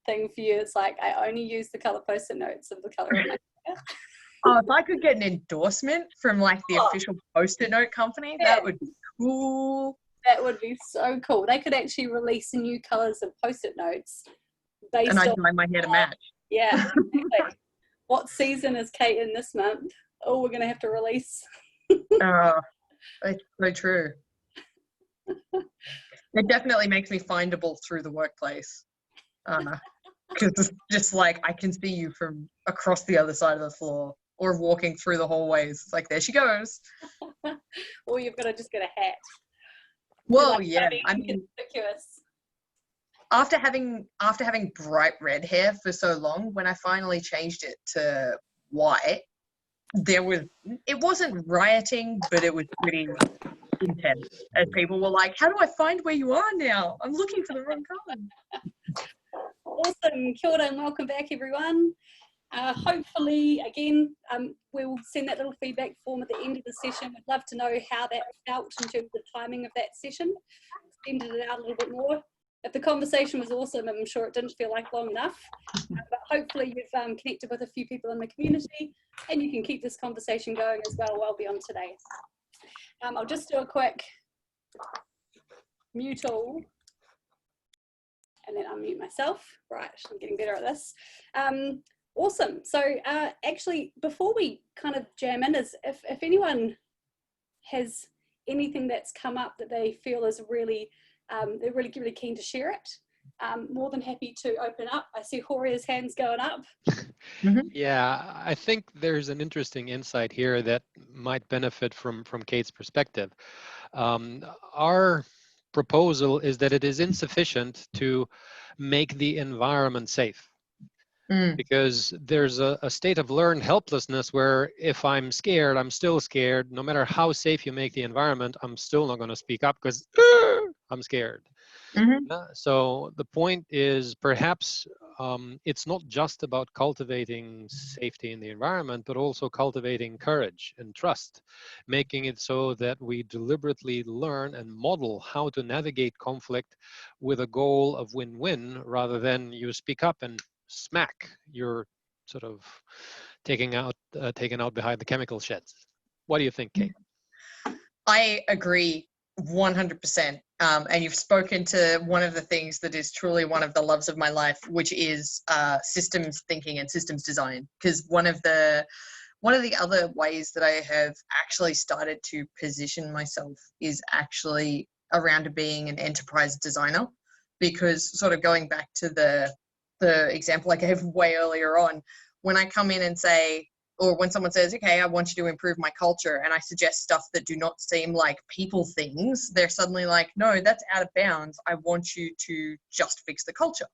thing for you. It's like, I only use the color post-it notes of the color of my hair. Oh, if I could get an endorsement from like the official post-it note company, that would be cool. That would be so cool. They could actually release new colors of post-it notes based on. And I'd dye my hair to match. Yeah. Exactly. What season is Kate in this month? Oh, we're going to have to release. Oh, it's so true. It definitely makes me findable through the workplace. Because it's just like I can see you from across the other side of the floor or walking through the hallways. It's like, there she goes. Or you've got to just get a hat. Well, like, yeah. I mean, conspicuous. After having bright red hair for so long, when I finally changed it to white, it wasn't rioting, but it was pretty intense. As people were like, how do I find where you are now? I'm looking for the wrong color. Awesome. Kia ora and welcome back, everyone. Hopefully, again, we'll send that little feedback form at the end of the session. We'd love to know how that felt in terms of the timing of that session. Extended it out a little bit more. If the conversation was awesome, I'm sure it didn't feel like long enough. But hopefully you've connected with a few people in the community and you can keep this conversation going as well beyond today. I'll just do a quick mute all. And then unmute myself. Right, I'm getting better at this. Awesome. So actually, before we kind of jam in, if anyone has anything that's come up that they feel is really, they're really keen to share it, more than happy to open up. I see Horia's hand's going up. Yeah, I think there's an interesting insight here that might benefit from Kate's perspective. Our proposal is that it is insufficient to make the environment safe. Because there's a state of learned helplessness where if I'm scared, I'm still scared. No matter how safe you make the environment, I'm still not going to speak up because I'm scared. So the point is perhaps it's not just about cultivating safety in the environment, but also cultivating courage and trust, making it so that we deliberately learn and model how to navigate conflict with a goal of win-win rather than you speak up and smack, you're sort of taken out behind the chemical sheds. What do you think, Kate? I agree 100%. And you've spoken to one of the things that is truly one of the loves of my life, which is systems thinking and systems design. Because one of the other ways that I have actually started to position myself is actually around being an enterprise designer. Because sort of going back to the example I gave way earlier on, when I come in and say, or when someone says, okay, I want you to improve my culture, and I suggest stuff that do not seem like people things, they're suddenly like, no, that's out of bounds. I want you to just fix the culture.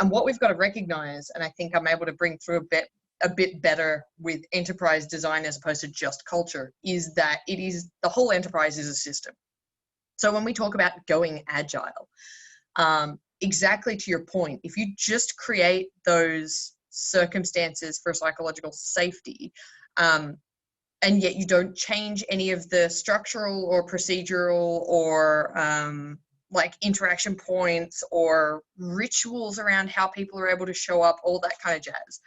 And what we've got to recognize, and I think I'm able to bring through a bit better with enterprise design as opposed to just culture, is that the whole enterprise is a system. So when we talk about going agile, exactly to your point, if you just create those circumstances for psychological safety, and yet you don't change any of the structural or procedural or like interaction points or rituals around how people are able to show up, all that kind of jazz,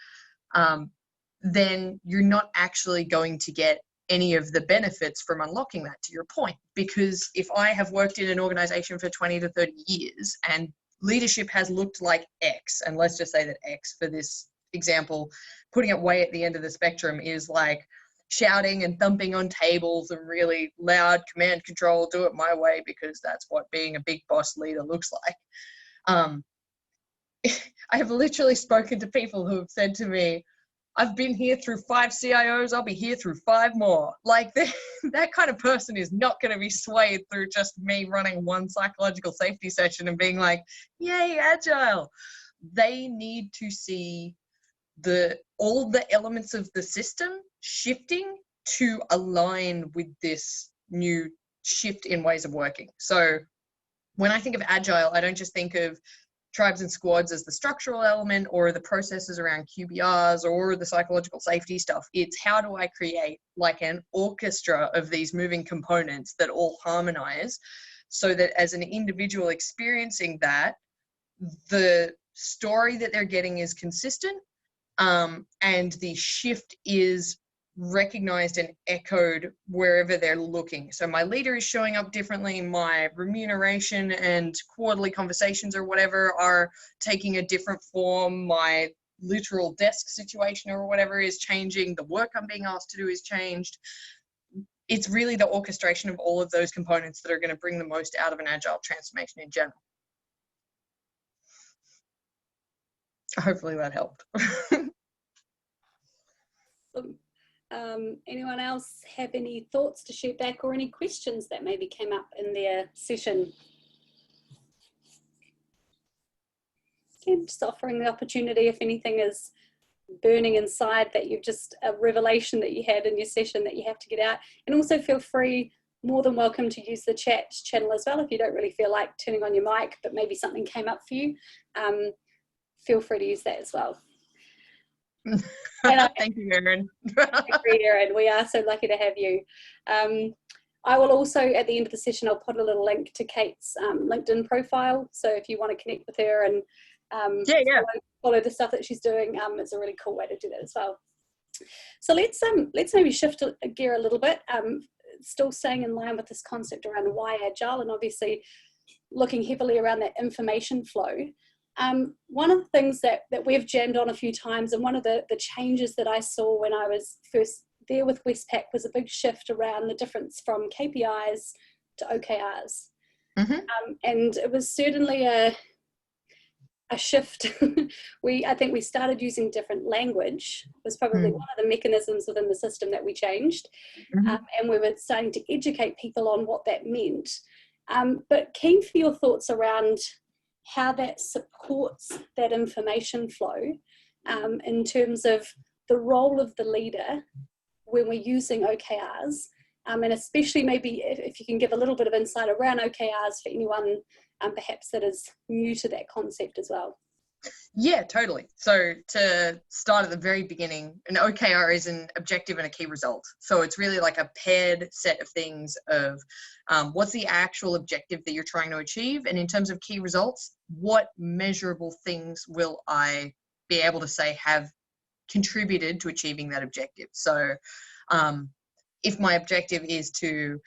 then you're not actually going to get any of the benefits from unlocking that, to your point. Because if I have worked in an organization for 20 to 30 years and leadership has looked like X, and let's just say that X, for this example, putting it way at the end of the spectrum, is like shouting and thumping on tables and really loud command control, do it my way, because that's what being a big boss leader looks like. I have literally spoken to people who have said to me, I've been here through 5 CIOs, I'll be here through 5 more. Like that kind of person is not going to be swayed through just me running one psychological safety session and being like, yay, agile. They need to see all the elements of the system shifting to align with this new shift in ways of working. So when I think of agile, I don't just think of tribes and squads as the structural element or the processes around QBRs or the psychological safety stuff. It's how do I create like an orchestra of these moving components that all harmonize, so that as an individual experiencing that, the story that they're getting is consistent, and the shift is recognized and echoed wherever they're looking. So my leader is showing up differently, my remuneration and quarterly conversations or whatever are taking a different form, my literal desk situation or whatever is changing, the work I'm being asked to do is changed. It's really the orchestration of all of those components that are going to bring the most out of an agile transformation in general. Hopefully that helped. Anyone else have any thoughts to shoot back or any questions that maybe came up in their session? Just offering the opportunity, if anything is burning inside that you've just a revelation that you had in your session that you have to get out. And also feel free, more than welcome, to use the chat channel as well if you don't really feel like turning on your mic, but maybe something came up for you. Feel free to use that as well. Thank you, Erin. Erin. We are so lucky to have you. I will also, at the end of the session, I'll put a little link to Kate's LinkedIn profile. So if you want to connect with her and follow the stuff that she's doing, it's a really cool way to do that as well. So let's maybe shift a gear a little bit, still staying in line with this concept around why agile, and obviously looking heavily around that information flow. One of the things that we've jammed on a few times, and one of the changes that I saw when I was first there with Westpac, was a big shift around the difference from KPIs to OKRs. Mm-hmm. And it was certainly a shift. I think we started using different language, was probably one of the mechanisms within the system that we changed. Mm-hmm. And we were starting to educate people on what that meant. But keen for your thoughts around how that supports that information flow in terms of the role of the leader when we're using OKRs, and especially maybe if you can give a little bit of insight around OKRs for anyone perhaps that is new to that concept as well. Yeah, totally. So to start at the very beginning, an OKR is an objective and a key result. So it's really like a paired set of things of what's the actual objective that you're trying to achieve, and in terms of key results, what measurable things will I be able to say have contributed to achieving that objective. So if my objective is to,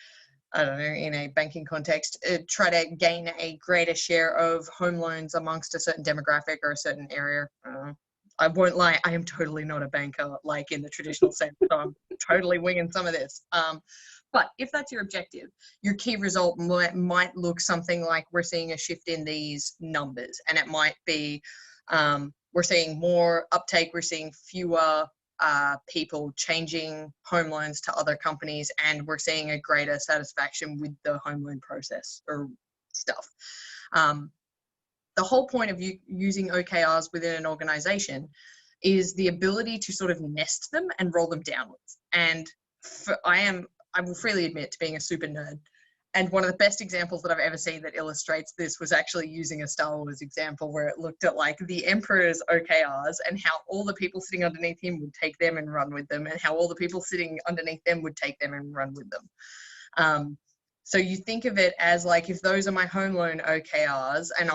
I don't know, in a banking context, try to gain a greater share of home loans amongst a certain demographic or a certain area. I won't lie, I am totally not a banker, like in the traditional sense, so I'm totally winging some of this. But if that's your objective, your key result might look something like we're seeing a shift in these numbers, and it might be we're seeing more uptake, we're seeing fewer people changing home loans to other companies, and we're seeing a greater satisfaction with the home loan process or stuff. the whole point of using OKRs within an organization is the ability to sort of nest them and roll them downwards. And I will freely admit to being a super nerd. And one of the best examples that I've ever seen that illustrates this was actually using a Star Wars example where it looked at like the Emperor's OKRs and how all the people sitting underneath him would take them and run with them, and how all the people sitting underneath them would take them and run with them. So you think of it as like, if those are my home loan OKRs and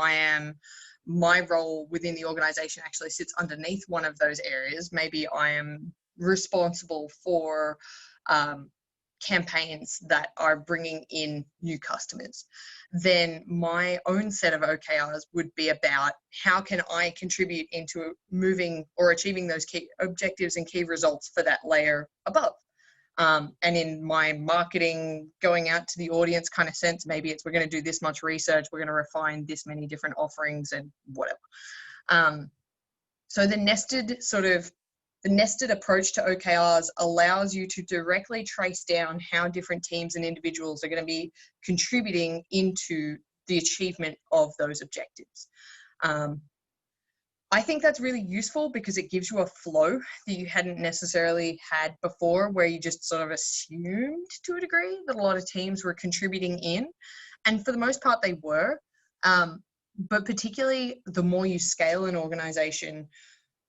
my role within the organization actually sits underneath one of those areas, maybe I am responsible for campaigns that are bringing in new customers, then my own set of OKRs would be about how can I contribute into moving or achieving those key objectives and key results for that layer above. And in my marketing, going out to the audience kind of sense, maybe it's we're going to do this much research, we're going to refine this many different offerings and whatever. So the nested approach to OKRs allows you to directly trace down how different teams and individuals are going to be contributing into the achievement of those objectives. I think that's really useful because it gives you a flow that you hadn't necessarily had before, where you just sort of assumed to a degree that a lot of teams were contributing in. And for the most part, they were. But particularly the more you scale an organization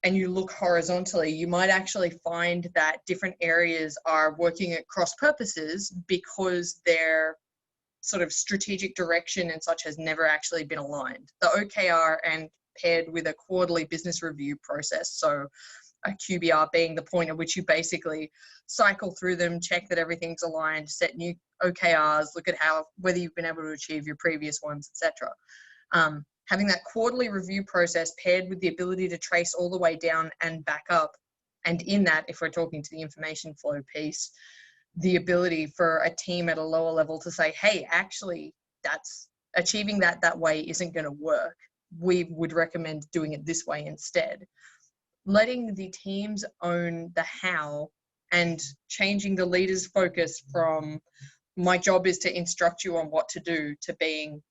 and you look horizontally, you might actually find that different areas are working at cross purposes because their sort of strategic direction and such has never actually been aligned. The OKR and paired with a quarterly business review process, so a QBR being the point at which you basically cycle through them, check that everything's aligned, set new OKRs, look at whether you've been able to achieve your previous ones, etc. Having that quarterly review process paired with the ability to trace all the way down and back up, and in that, if we're talking to the information flow piece, the ability for a team at a lower level to say, hey, actually, that's achieving that way isn't going to work. We would recommend doing it this way instead. Letting the teams own the how and changing the leader's focus from my job is to instruct you on what to do to being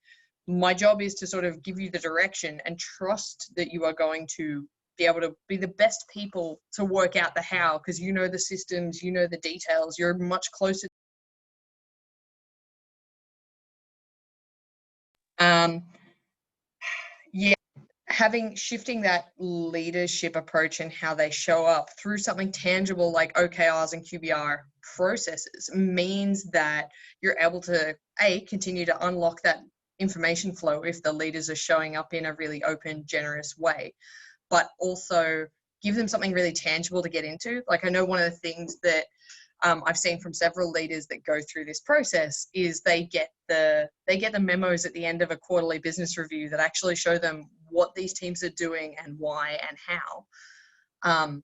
my job is to sort of give you the direction and trust that you are going to be able to be the best people to work out the how, because you know the systems, you know the details, you're much closer. Shifting that leadership approach and how they show up through something tangible like OKRs and QBR processes means that you're able to continue to unlock that information flow if the leaders are showing up in a really open, generous way, but also give them something really tangible to get into. Like, I know one of the things that I've seen from several leaders that go through this process is they get the memos at the end of a quarterly business review that actually show them what these teams are doing and why and how. And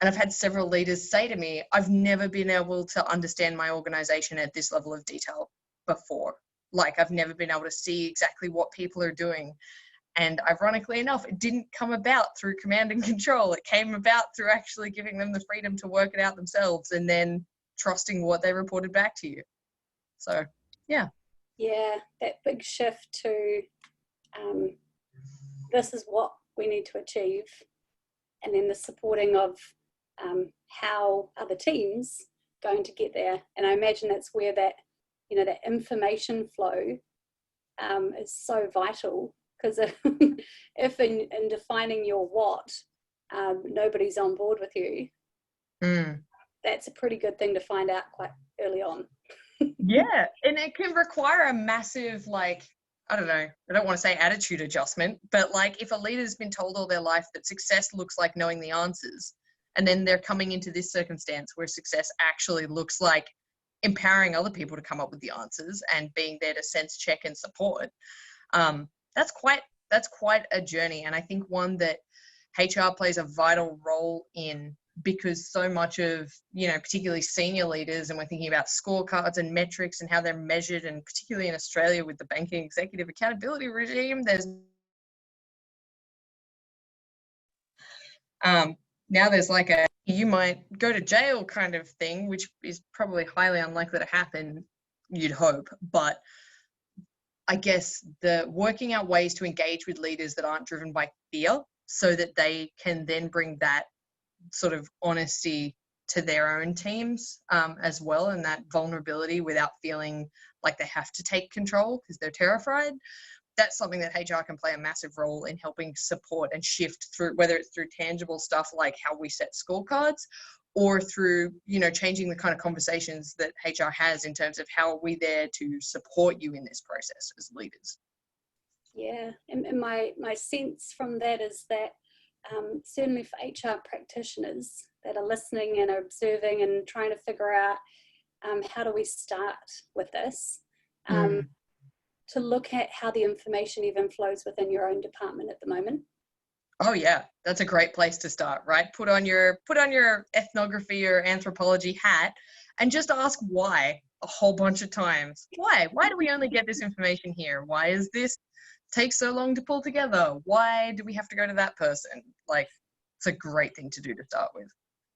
I've had several leaders say to me, I've never been able to understand my organization at this level of detail before. Like, I've never been able to see exactly what people are doing. And ironically enough, it didn't come about through command and control. It came about through actually giving them the freedom to work it out themselves and then trusting what they reported back to you. So, yeah. Yeah, that big shift to this is what we need to achieve, and then the supporting of how are the teams going to get there. And I imagine that's where that, that information flow is so vital, because if in defining your what, nobody's on board with you, that's a pretty good thing to find out quite early on. Yeah, and it can require a massive, I don't want to say attitude adjustment, but if a leader's been told all their life that success looks like knowing the answers, and then they're coming into this circumstance where success actually looks like empowering other people to come up with the answers and being there to sense check and support, that's quite a journey. And I think one that HR plays a vital role in, because so much of, particularly senior leaders, and we're thinking about scorecards and metrics and how they're measured, and particularly in Australia with the banking executive accountability regime, there's now there's a you might go to jail kind of thing, which is probably highly unlikely to happen, you'd hope, but I guess, the working out ways to engage with leaders that aren't driven by fear, so that they can then bring that sort of honesty to their own teams as well, and that vulnerability without feeling like they have to take control because they're terrified. That's something that HR can play a massive role in helping support and shift through, whether it's through tangible stuff like how we set scorecards, or through, you know, changing the kind of conversations that HR has in terms of how are we there to support you in this process as leaders. Yeah, and my sense from that is that certainly for HR practitioners that are listening and observing and trying to figure out how do we start with this, to look at how the information even flows within your own department at the moment. Oh yeah, that's a great place to start, right? Put on your ethnography or anthropology hat and just ask why a whole bunch of times. Why do we only get this information here? Why is this take so long to pull together? Why do we have to go to that person? Like, it's a great thing to do to start with.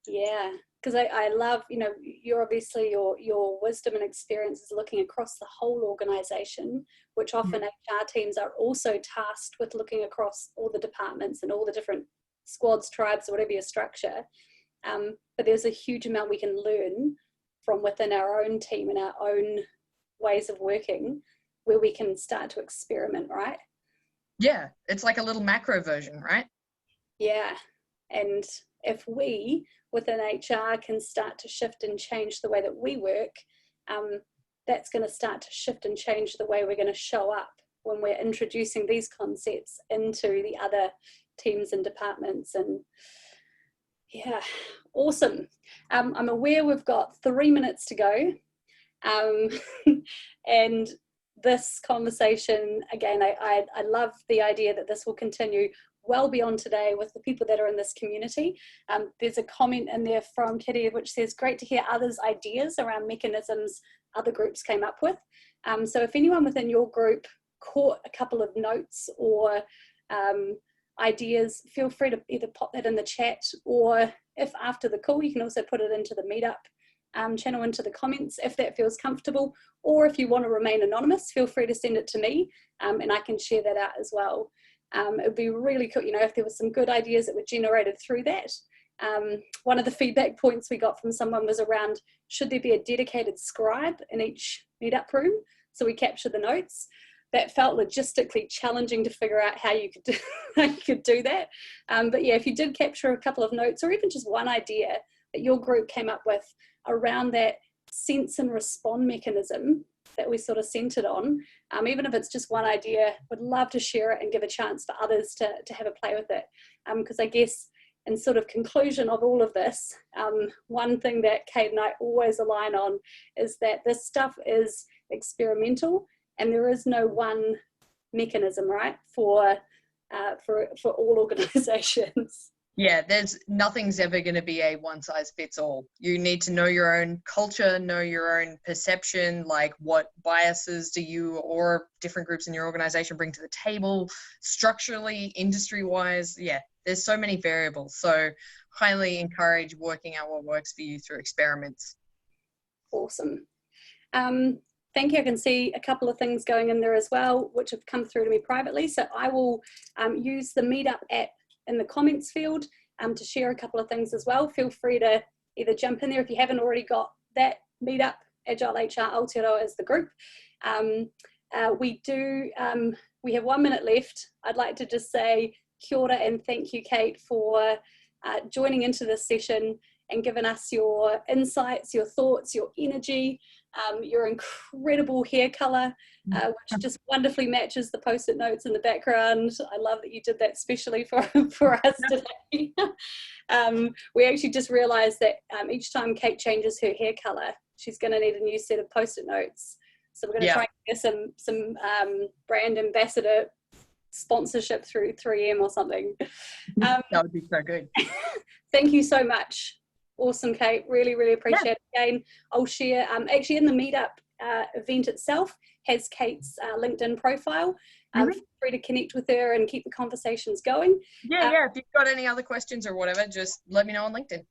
Yeah, because I love, you know, you're obviously your wisdom and experience is looking across the whole organization, which often HR teams are also tasked with looking across all the departments and all the different squads, tribes, or whatever your structure. But there's a huge amount we can learn from within our own team and our own ways of working, where we can start to experiment, right? Yeah, it's like a little macro version, right? Yeah, and if we within HR can start to shift and change the way that we work, that's going to start to shift and change the way we're going to show up when we're introducing these concepts into the other teams and departments. And yeah, awesome. I'm aware we've got 3 minutes to go. And this conversation, again, I love the idea that this will continue well beyond today with the people that are in this community. There's a comment in there from Kitty which says, great to hear others' ideas around mechanisms other groups came up with. So if anyone within your group caught a couple of notes or ideas, feel free to either pop that in the chat, or if after the call, you can also put it into the meetup channel, into the comments if that feels comfortable, or if you want to remain anonymous, feel free to send it to me and I can share that out as well. It would be really cool, you know, if there were some good ideas that were generated through that. One of the feedback points we got from someone was around, should there be a dedicated scribe in each meetup room so we capture the notes? That felt logistically challenging to figure out how you could do that. But yeah, if you did capture a couple of notes, or even just one idea that your group came up with around that sense and respond mechanism that we sort of centered on, even if it's just one idea, would love to share it and give a chance for others to have a play with it. Because I guess in sort of conclusion of all of this, one thing that Kate and I always align on is that this stuff is experimental and there is no one mechanism, right, for all organizations. Yeah, nothing's ever going to be a one size fits all. You need to know your own culture, know your own perception, like what biases do you or different groups in your organization bring to the table, structurally, industry wise. Yeah, there's so many variables. So highly encourage working out what works for you through experiments. Awesome. Thank you. I can see a couple of things going in there as well, which have come through to me privately. So I will use the Meetup app in the comments field to share a couple of things as well. Feel free to either jump in there if you haven't already got that Meetup, Agile HR Aotearoa as the group. We have 1 minute left. I'd like to just say kia ora and thank you, Kate, for joining into this session and giving us your insights, your thoughts, your energy, your incredible hair color, which just wonderfully matches the post-it notes in the background. I love that you did that specially for us today. We actually just realized that each time Kate changes her hair color, she's going to need a new set of post-it notes. So we're going to try and get some brand ambassador sponsorship through 3M or something. That would be so good. Thank you so much. Awesome, Kate. Really, really appreciate it. Again, I'll share, actually in the Meetup event itself has Kate's LinkedIn profile. Feel free to connect with her and keep the conversations going. Yeah. If you've got any other questions or whatever, just let me know on LinkedIn.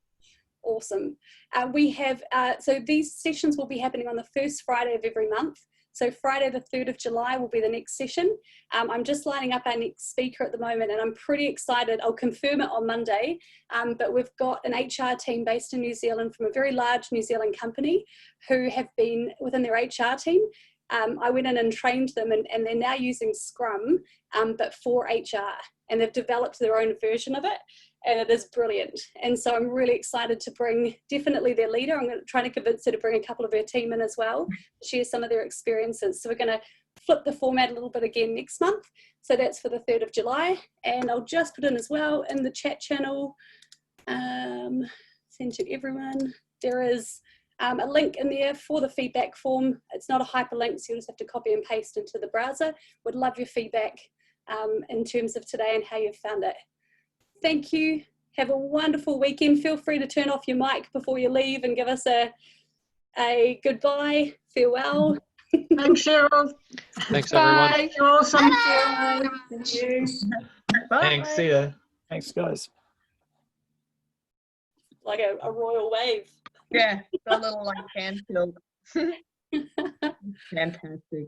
Awesome. We have, so these sessions will be happening on the first Friday of every month. So Friday the 3rd of July will be the next session. I'm just lining up our next speaker at the moment, and I'm pretty excited. I'll confirm it on Monday, but we've got an HR team based in New Zealand from a very large New Zealand company who have been within their HR team. I went in and trained them, and they're now using Scrum, but for HR, and they've developed their own version of it, and it is brilliant. And so I'm really excited to bring definitely their leader. I'm trying to convince her to bring a couple of her team in as well, share some of their experiences. So we're going to flip the format a little bit again next month. So that's for the 3rd of July. And I'll just put in as well in the chat channel, send to everyone, there is a link in there for the feedback form. It's not a hyperlink, so you'll just have to copy and paste into the browser. Would love your feedback in terms of today and how you've found it. Thank you. Have a wonderful weekend. Feel free to turn off your mic before you leave and give us a goodbye, farewell. Thanks, Cheryl. Thanks, everyone. Bye. You're awesome. Bye. Thank you. Bye. Thanks. See ya. Thanks, guys. Like a royal wave. Yeah, that little like can tilt. Fantastic.